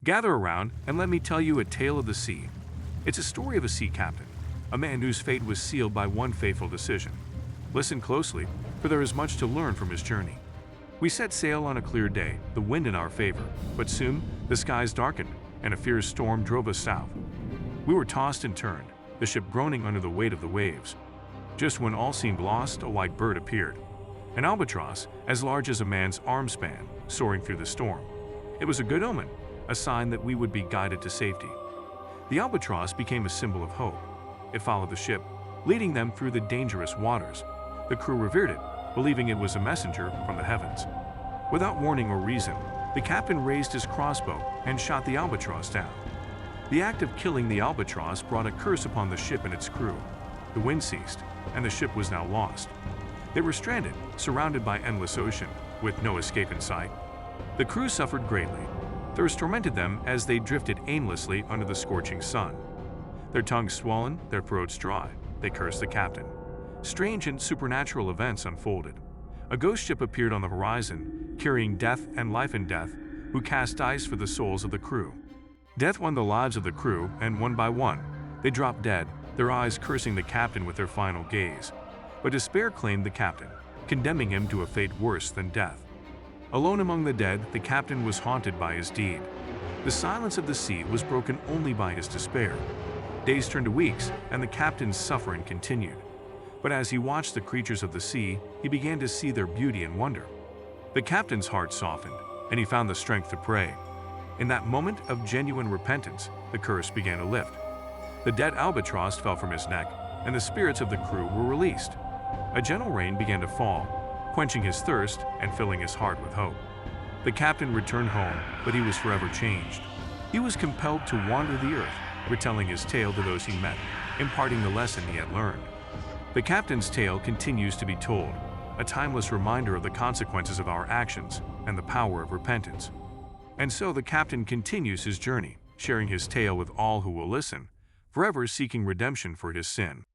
Gather around and let me tell you a tale of the sea. It's a story of a sea captain, a man whose fate was sealed by one fateful decision. Listen closely, for there is much to learn from his journey. We set sail on a clear day, the wind in our favor, but soon the skies darkened and a fierce storm drove us south. We were tossed and turned, the ship groaning under the weight of the waves. Just when all seemed lost, a white bird appeared. An albatross, as large as a man's arm span, soaring through the storm. It was a good omen, a sign that we would be guided to safety. The albatross became a symbol of hope. It followed the ship, leading them through the dangerous waters. The crew revered it, believing it was a messenger from the heavens. Without warning or reason, the captain raised his crossbow and shot the albatross down. The act of killing the albatross brought a curse upon the ship and its crew. The wind ceased, and the ship was now lost. They were stranded, surrounded by endless ocean, with no escape in sight. The crew suffered greatly. Thirst tormented them as they drifted aimlessly under the scorching sun. Their tongues swollen, their throats dry, they cursed the captain. Strange and supernatural events unfolded. A ghost ship appeared on the horizon, carrying death and life and death, who cast dice for the souls of the crew. Death won the lives of the crew, and one by one, they dropped dead, their eyes cursing the captain with their final gaze. But despair claimed the captain, condemning him to a fate worse than death. Alone among the dead, the captain was haunted by his deed. The silence of the sea was broken only by his despair. Days turned to weeks, and the captain's suffering continued. But as he watched the creatures of the sea, he began to see their beauty and wonder. The captain's heart softened, and he found the strength to pray. In that moment of genuine repentance, the curse began to lift. The dead albatross fell from his neck, and the spirits of the crew were released. A gentle rain began to fall, quenching his thirst and filling his heart with hope. The captain returned home, but he was forever changed. He was compelled to wander the earth, retelling his tale to those he met, imparting the lesson he had learned. The captain's tale continues to be told, a timeless reminder of the consequences of our actions and the power of repentance. And so the captain continues his journey, sharing his tale with all who will listen, forever seeking redemption for his sin.